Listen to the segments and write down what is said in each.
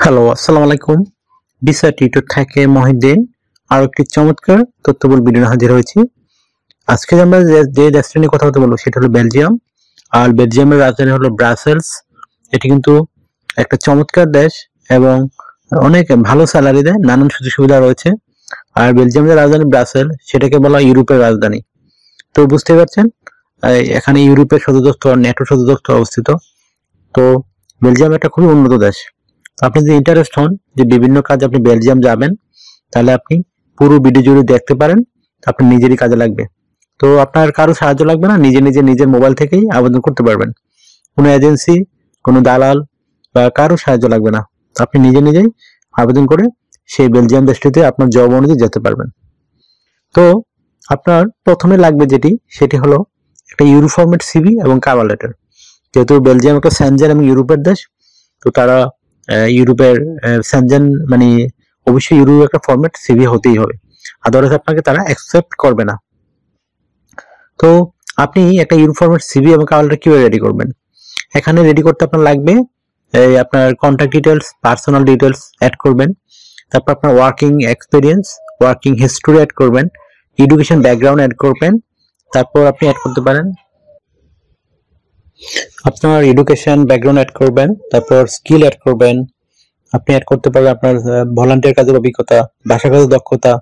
Hello, আসসালামু আলাইকুম। Visa tutor থেকে মহিউদ্দিন আরো একটি চমৎকার তথ্যবহুল ভিডিও নিয়ে হাজির হয়েছি। আজকে আমরা যে দেশটি নিয়ে কথা বলতে বলবো সেটা হলো বেলজিয়াম। আর বেলজিয়ামের রাজধানী হলো ব্রাসেলস। এটি কিন্তু একটা চমৎকার দেশ এবং অনেক ভালো স্যালারি দেয়, নানান সুযোগ সুবিধা রয়েছে। আর বেলজিয়ামের রাজধানী ব্রাসেল, সেটাকে বলা হয় ইউরোপের রাজধানী। তো বুঝতে পারছেন, এখানে ইউরোপের সদর দপ্তর, ন্যাটো সদর দপ্তর অবস্থিত। তো বেলজিয়াম একটা খুবই উন্নত দেশ। আপনি যদি ইন্টারেস্ট হন যে বিভিন্ন কাজে আপনি বেলজিয়াম যাবেন, তাহলে আপনি পুরো ভিডিও জুড়ে দেখতে পারেন। আপনার নিজেরই কাজে লাগবে। তো আপনার কারো সাহায্য লাগবে না, নিজে নিজের মোবাইল থেকেই আবেদন করতে পারবেন। কোনো এজেন্সি, কোনো দালাল বা কারো সাহায্য লাগবে না। আপনি নিজেই আবেদন করে সেই বেলজিয়াম দেশটিতে আপনার জব অনুযায়ী যেতে পারবেন। তো আপনার প্রথমে লাগবে সেটি হলো একটা ইউরো ফরম্যাট সিভি এবং কভার লেটার। যেহেতু বেলজিয়াম একটা সেনজেন এবং ইউরোপের দেশ, তো তারা ইউরোপের সেনজেন মানে অবশ্যই ইউরোপ একটা ফরম্যাট সিভি হতেই হবে, আদারওয়াইজ আপনাকে তারা অ্যাকসেপ্ট করবে না। তো আপনি একটা ইউরো ফরম্যাট সিভি এবং কভার লেটার কিভাবে রেডি করবেন? এখানে রেডি করতে আপনার লাগবে আপনার contact details, personal details add করবেন। তারপর আপনার working experience, working history add করবেন, এডুকেশন ব্যাকগ্রাউন্ড অ্যাড করবেন। তারপর আপনি অ্যাড করতে পারেন আপনার এডুকেশন ব্যাকগ্রাউন্ড অ্যাড করবেন, তারপর স্কিল অ্যাড করবেন। আপনি অ্যাড করতে পারবেন আপনার ভলান্টিয়ার কাজের অভিজ্ঞতা, ভাষাগত দক্ষতা।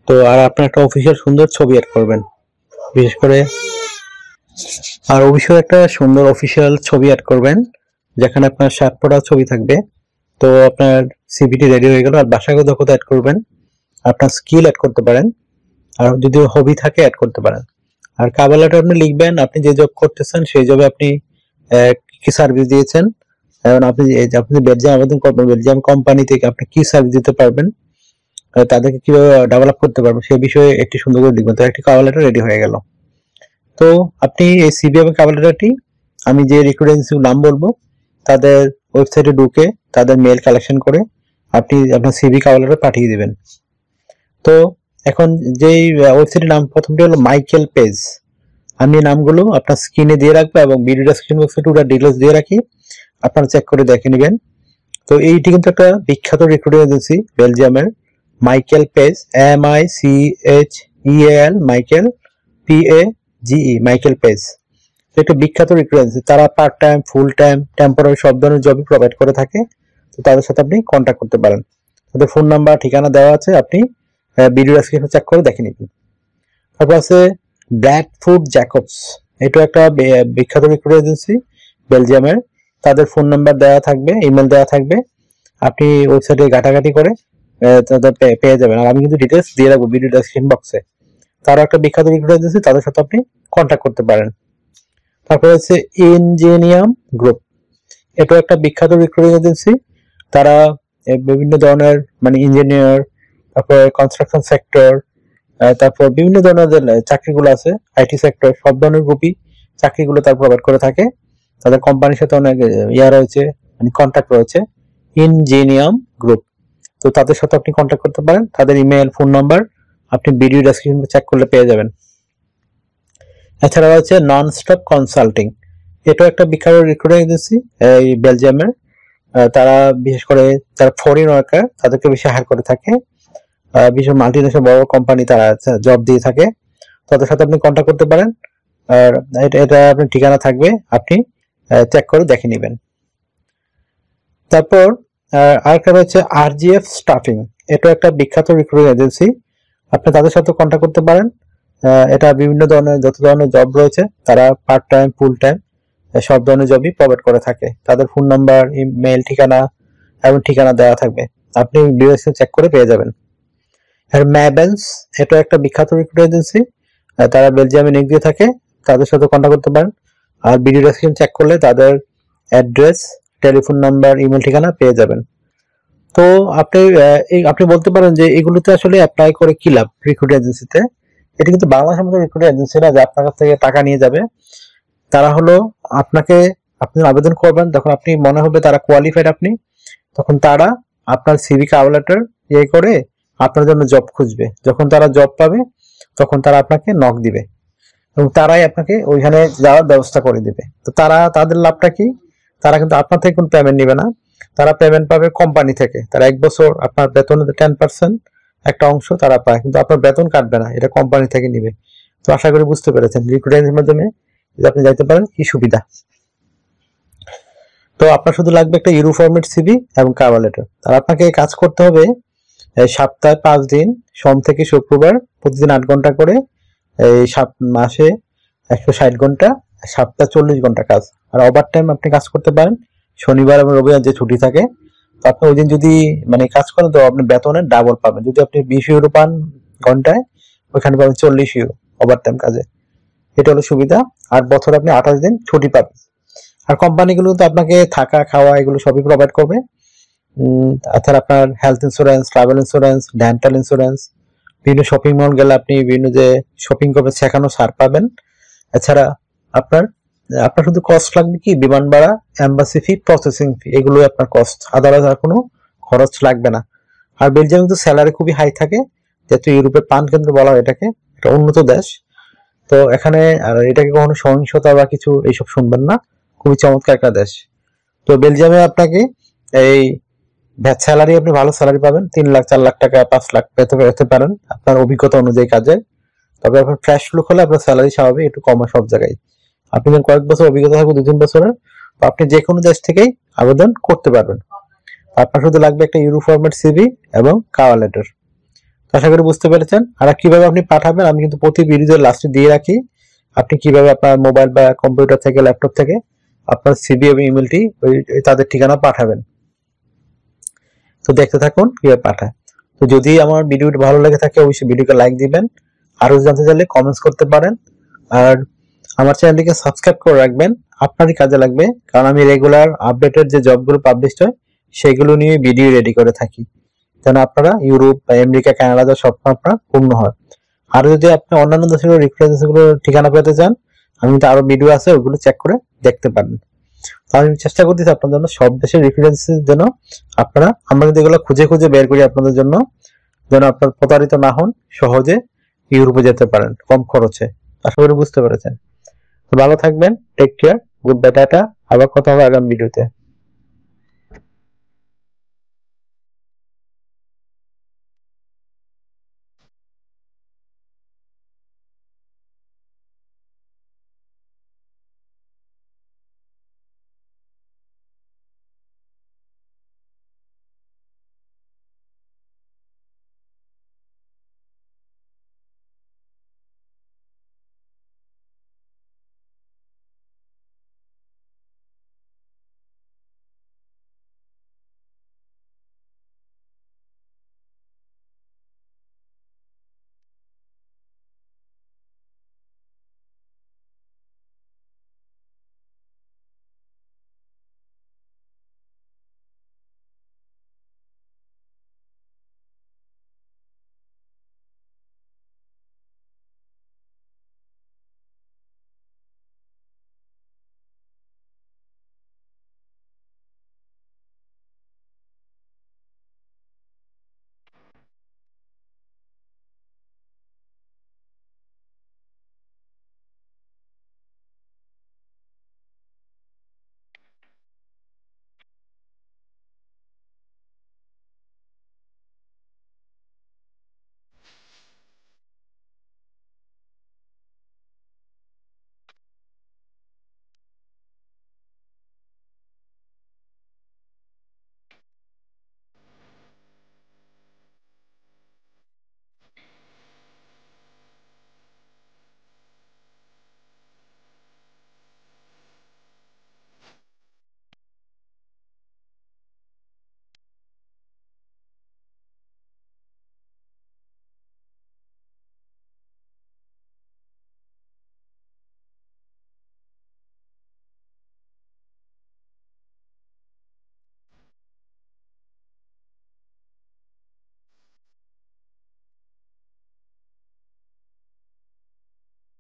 তো আর আপনার একটা অফিসিয়াল সুন্দর ছবি অ্যাড করবেন, বিশেষ করে আর অবশ্যই একটা সুন্দর অফিসিয়াল ছবি অ্যাড করবেন, যেখানে আপনার শার্ট পরা ছবি থাকবে। তো আপনার সিভিটি রেডি হয়ে গেল। আর ভাষাগত দক্ষতা অ্যাড করবেন, আপনার স্কিল অ্যাড করতে পারেন, আর যদি হবি থাকে অ্যাড করতে পারেন। আর কভার লেটার আপনি লিখবেন আপনি যে জব করতেছেন সেই জবে আপনি কি সার্ভিস দিয়েছেন, এবং আপনি বেলজিয়াম আবেদন করবেন, বেলজিয়াম কোম্পানি থেকে আপনি কি সার্ভিস দিতে পারবেন, তাদেরকে কিভাবে ডেভেলপ করতে পারবেন সেই বিষয়ে একটি সুন্দর করে লিখবেন। তো একটি কভার লেটার রেডি হয়ে গেল। তো আপনি এই সিভি এবং কভার লেটারটি আমি যে রিক্রুট এজেন্সির নাম বলবো তাদের ওয়েবসাইটে ঢুকে তাদের মেল কালেকশন করে আপনি আপনার সিভি কভার লেটার পাঠিয়ে দিবেন। তো এখন যেই ওয়েবসাইটের নাম প্রথমটি হলো মাইকেল পেজ। আমি নামগুলো আপনার স্ক্রিনে দিয়ে রাখবো এবং ভিডিও ডেসক্রিপশন বক্সে পুরো ডিটেইলস দিয়ে রাখি, আপনারা চেক করে দেখে নেবেন। তো এইটি কিন্তু একটা বিখ্যাত রিক্রুটিং এজেন্সি বেলজিয়ামের, Michael page, MICHEL, Michael PAGE, Michael page. একটা বিখ্যাত রিক্রুটিং এজেন্সি। তারা part time, full time, temporary সব ধরনের জবই প্রোভাইড করে থাকে। তো তাদের সাথে আপনি কন্ট্যাক্ট করতে পারেন। তাদের ফোন নাম্বার, ঠিকানা দেওয়া আছে, আপনি ভিডিও ডেসক্রিপশন চেক করে দেখে নেবেন। তারপর আছে ব্র্যাডফোর্ড জ্যাকবস। এটা একটা বিখ্যাত রিক্রুটিং এজেন্সি বেলজিয়ামের। তাদের ফোন নাম্বার দেওয়া থাকবে, ইমেল দেওয়া থাকবে, আপনি ওয়েবসাইটে ঘাটাঘাটি করে তাদের পেয়ে যাবেন। আর আমি কিন্তু ডিটেলস দিয়ে রাখবো ভিডিও ডেসক্রিপশন বক্সে। তারা একটা বিখ্যাত রিক্রুটিং এজেন্সি, তাদের সাথে আপনি কন্ট্যাক্ট করতে পারেন। তারপর হচ্ছে ইঞ্জিনিয়াম গ্রুপ। এটা একটা বিখ্যাত রিক্রুটিং এজেন্সি। তারা বিভিন্ন ধরনের ইঞ্জিনিয়ার, তারপর কনস্ট্রাকশন সেক্টর, তারপর বিভিন্ন ধরনের চাকরিগুলো আছে, আইটি সেক্টর, সব ধরনের গ্রুপই চাকরিগুলো তারা প্রোভাইড করে থাকে। তাদের কোম্পানির সাথে অনেক রয়েছে, কন্ট্যাক্ট রয়েছে, ইঞ্জিনিয়াম গ্রুপ। তো তাদের সাথে আপনি কন্ট্যাক্ট করতে পারেন। তাদের ইমেল, ফোন নাম্বার আপনি ভিডিও ডেসক্রিপশন চেক করলে পেয়ে যাবেন। এছাড়া রয়েছে নন স্টপ কনসাল্টিং। এটা একটা বিখ্যাত রিক্রুটিং এজেন্সি এই বেলজিয়ামের। তারা বিশেষ করে যারা ফরেন ওয়ার্কার তাদেরকে বেশি হায়ার করে থাকে। বিশেষ মাল্টিনেশনাল বড় কোম্পানি তারা জব দিয়ে থাকে। তাদের সাথে আপনি কন্ট্যাক্ট করতে পারেন। আর এটা আপনার ঠিকানা থাকবে, আপনি চেক করে দেখে নেবেন। তারপর আরেকটা রয়েছে RGF স্টাফিং। এটা একটা বিখ্যাত রিক্রুটিং এজেন্সি, আপনি তাদের সাথে কন্ট্যাক্ট করতে পারেন। এটা বিভিন্ন ধরনের যত ধরনের জব রয়েছে তারা পার্ট টাইম, ফুল টাইম সব ধরনের জবই প্রোভাইড করে থাকে। তাদের ফোন নাম্বার, ইমেল, ঠিকানা এবং ঠিকানা দেওয়া থাকবে, আপনি ভিডিও চেক করে পেয়ে যাবেন। আর ম্যাবেন্স, এটা একটা বিখ্যাত রিক্রুটিং এজেন্সি, তারা বেলজিয়ামে নিয়োগ দিয়ে থাকে, তাদের সাথে কন্ট্যাক্ট করতে পারেন। আর ভিডিও ডেসক্রিপশন চেক করলে তাদের অ্যাড্রেস, টেলিফোন নাম্বার, ইমেল, ঠিকানা পেয়ে যাবেন। তো আপনি বলতে পারেন যে এগুলোতে আসলে অ্যাপ্লাই করে কি লাভ রিক্রুটিং এজেন্সিতে। এটা কিন্তু বাংলাদেশের মতো রিক্রুটিং এজেন্সি না যে আপনার কাছ থেকে টাকা নিয়ে যাবে। তারা হলো আপনি আবেদন করবেন, যখন আপনি মনে হবে তারা কোয়ালিফাইড, তখন তারা আপনার সিভি কভার লেটার করে আপনার জন্য জব খুঁজবে। যখন তারা জব পাবে তখন তারা আপনাকে নক দিবে এবং তারাই আপনাকে ওইখানে যাওয়ার ব্যবস্থা করে দিবে। তো তাদের লাভটা কি, তারা কিন্তু আপনার থেকে কোনো পেমেন্ট নেবে না, তারা পেমেন্ট পাবে কোম্পানি থেকে। তারা 1 বছর আপনার বেতনের 10% একটা অংশ তারা পায়, কিন্তু আপনার বেতন কাটবে না, এটা কোম্পানি থেকে নিবে। তো আশা করি বুঝতে পেরেছেন রিক্রুটারের মাধ্যমে যদি আপনি যাইতে পারেন কি সুবিধা। তো আপনার শুধু লাগবে একটা ইউরো ফরম্যাট সিভি এবং কভার লেটার। আর আপনাকে কাজ করতে হবে সপ্তাহে 5 দিন, সোম থেকে শুক্রবার, প্রতিদিন 8 ঘন্টা করে, এই মাসে 160 ঘন্টা, সপ্তাহে 40 ঘন্টা কাজ। আর ওভার টাইম আপনি কাজ করতে পারেন শনিবার এবং রবিবার যে ছুটি থাকে। তো আপনি ওই দিন যদি মানে কাজ করেন তো আপনি বেতনের ডাবল পাবেন। যদি আপনি 20 ইউরো পান ঘন্টায়, ওইখানে পাবেন 40 ইউরো ওভার টাইম কাজে। এটা হলো সুবিধা। আর বছরে আপনি 28 দিন ছুটি পাবেন। আর কোম্পানিগুলো তো আপনাকে থাকা খাওয়া এগুলো সবই প্রোভাইড করবে। তাছাড়া আপনার health insurance, travel insurance, dental insurance, বিভিন্ন শপিং মল গেলে আপনি বিভিন্ন যে শপিং করবেন সেখানেও ছাড় পাবেন। এছাড়া আপনার আপনার শুধু কস্ট লাগবে কি বিমান ভাড়া, এম্বাসি ফি, প্রসেসিং ফি, এগুলো আপনার কস্ট, আদারওয়াইজ আর কোনো খরচ লাগবে না। আর বেলজিয়ামে কিন্তু স্যালারি খুবই হাই থাকে, যেহেতু ইউরোপের প্রাণ কেন্দ্র বলা হয় এটাকে, এটা উন্নত দেশ। তো এখানে আর এটাকে কখনো সহিংসতা বা কিছু এইসব শুনবেন না, খুবই চমৎকার একটা দেশ। তো বেলজিয়ামে আপনাকে এই স্যালারি আপনি ভালো স্যালারি পাবেন, 3 লাখ 4 লাখ টাকা 5 লাখ পেতে পারেন আপনার অভিজ্ঞতা অনুযায়ী কাজে। তবে আপনার ফ্রেশ লুক হলে আপনার স্যালারি স্বাভাবিক একটু কম সব জায়গায়। আপনি যখন কয়েক বছর অভিজ্ঞতা থাকবে 2-3 বছরের, তো আপনি যে কোনো দেশ থেকেই আবেদন করতে পারবেন। আপনার শুধু লাগবে একটা ইউরো ফরম্যাট সিভি এবং কভার লেটার। আশা করি বুঝতে পেরেছেন। আর কিভাবে আপনি পাঠাবেন আমি কিন্তু প্রতি ভিডিওর লাস্টে দিয়ে রাখি, আপনি কিভাবে আপনার মোবাইল বা কম্পিউটার থেকে ল্যাপটপ থেকে আপনার সিভি এবং ইমেলটি তাদের ঠিকানা পাঠাবেন। তো দেখতে থাকুন কিভাবে পাঠায়। তো যদি আমার ভিডিওটি ভালো লেগে থাকে অবশ্যই ভিডিওকে লাইক দিবেন, আরো জানতে চাইলে কমেন্টস করতে পারেন। আর আমার চ্যানেলটিকে সাবস্ক্রাইব করে রাখবেন, আপনারই কাজে লাগবে, কারণ আমি রেগুলার আপডেটেড যে জবগুলো পাবলিশ হয় সেগুলো নিয়ে ভিডিও রেডি করে থাকি, যেন আপনারা ইউরোপ বা আমেরিকা, কানাডা স্বপ্ন আপনার পূর্ণ হয়। আর যদি আপনি অন্যান্য দেশের রেফারেন্সগুলো ঠিকানা পেতে চান, আমি কিন্তু আরো ভিডিও আছে, ওগুলো চেক করে দেখতে পারেন। আমি চেষ্টা করতেছি আপনার জন্য সব দেশের রেফারেন্সের জন্য আপনারা, আমরা কিন্তু এগুলো খুঁজে খুঁজে বের করি আপনাদের জন্য, যেন আপনার প্রতারিত না হন, সহজে ইউরোপে যেতে পারেন কম খরচে। আশা করি বুঝতে পেরেছেন। ভালো থাকবেন, টেক কেয়ার, গুড বাই, টাটা। আবার কথা হবে আগামী ভিডিওতে।